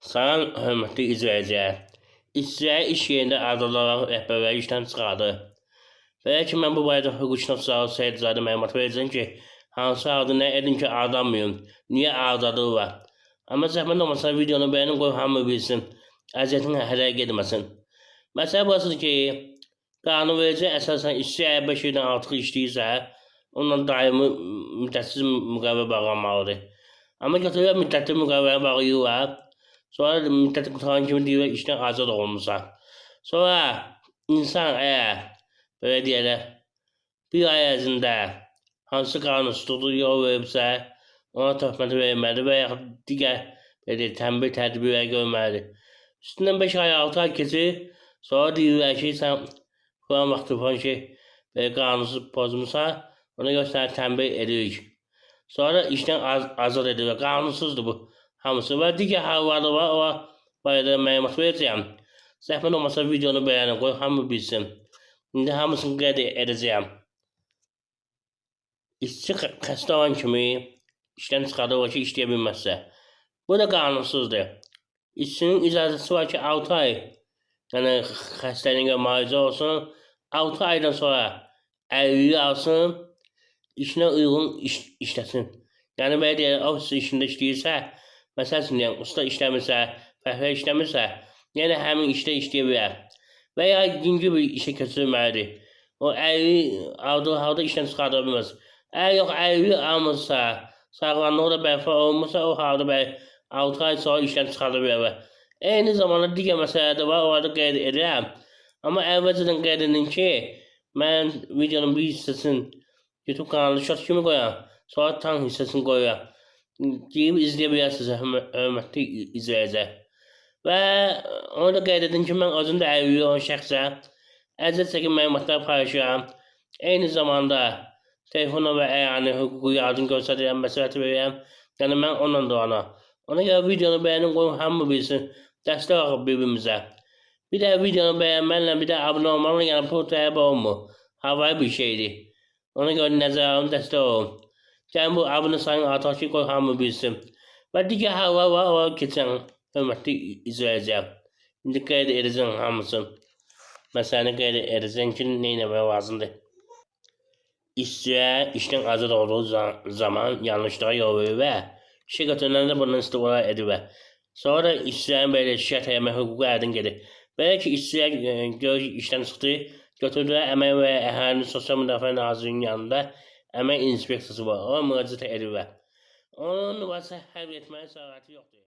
Salam, hörmətli izləyicilər. İşçiləri iş yerində arzularaq rəhbərləri işdən çıxardır. Belə ki, mən bu barədə hüquqşünas Seyidzadə məlumat verəcəm ki, hansı halda nə edin ki, ardanmayın, niyə ardadırlar. Amma zəhmət olmasa videonu bəyənin, qoy hamı bilsin, əziyyətin hədər getməsin. Məsələ burasıdır ki, qanunverici əsasən işçi əgər 5 ildən artıq işləyirsə, onunla daimi müddətsiz müqavilə bağlanmalıdır. Amma götürürlər müddətli müqavilə bağlayırlar. Sonra müddəti qutaran kimi deyirlər işdən azad olunmuşsan. Sonra insan əgər belə deyərlər bir ay ərzində hansı qanunsuzluğu yol veribsə, ona töhmət verməlidir və yaxud digər belə tənbih tədbirlər görməlidir. Üstündən 5 ay 6 ay keçir, sonra deyirlər ki, sən falan vaxtı falan ki, belə qanunsuz pozmusan, ona görə səni tənbih edirik. Sonra işdən azad edirlər. Qanunsuzdur bu hamısı və digər halları var, o barədə məlumat verəcəyəm. Zəhmət olmasa videonu bəyənin, qoy hamı bilsin. İndi hamısını qeyd edəcəyəm. İşçi xəstə olan kimi işdən çıxarılır ki, işləyə bilməzsə. Bu da qanunsuzdur. İşçinin icazəsi var ki, 6 ay yəni xəstəliyinə müalicə olsun, 6 aydan sonra əlilliyi alsın, işinə uyğun işləsin. Yəni belə deyək, ofis işində işləyirsə, məsəl üçün, yəni, usta işləmirsə, fəhlə işləmirsə, yəni həmin işdə işləyə bilər. Və ya ikinci bir işə köçürülməlidir. O əlilliyi aldığı halda işdən çıxardıra bilməz. Əgər yox, əlilliyi almırsa, sağlamlığı da bərpa olunmursa, o halda 6 ay sonra işdən çıxardıra bilər. Eyni zamanda digər məsələlər də var, orada qeyd edirəm. Amma əvvəlcədən qeyd edin ki, mən videonun bir hissəsini YouTube kanalı short kimi qoyam, sonra tam hissəsini qoyuram. Deyib izləyə bilərsiniz, hörmətli izləyicilər. Və onu da qeyd edin ki, mən özüm də əlilliyi olan şəxsəm, əziyyət çəkin məlumatlar paylaşıram. Eyni zamanda telefonla və əyani hüquqi yardım göstərirəm, məsləhət verirəm. Yəni mən onunla da ona. Ona görə videonu bəyənin, qoyun hamı bilsin, dəstək olaq bir-birimizə. Bir də videonu bəyənməklə, bir də abunə olmaqla, yəni pul tələb olunmur. Havayı bir şeydir. Ona görə nəzərə alın, dəstək olun. Yəni bu abunə sayını artıq ki, qoy hamı bilsin. Və digər hallar var, oraya keçən hörmətli izləyicilər. İndi qeyd edəcəm hamısını. Məsələni qeyd edəcəm ki, nə etmək lazımdır. İşçiyə işdən azad olduğu zaman yanlışlığa yol verir və işə götürülən də bundan istifadə edir. Sonra işçilərin belə şikayət etmək hüququ əldən gedir. Belə ki, işçilər görür işdən çıxdı, götürdülər Əmək və Əhalinin Sosial Müdafiə Nazirliyinin yanında əmək inspeksiyası var. Ona müraciət edirlər. Onun müraciət həll etməyə səlahiyyəti yoxdur.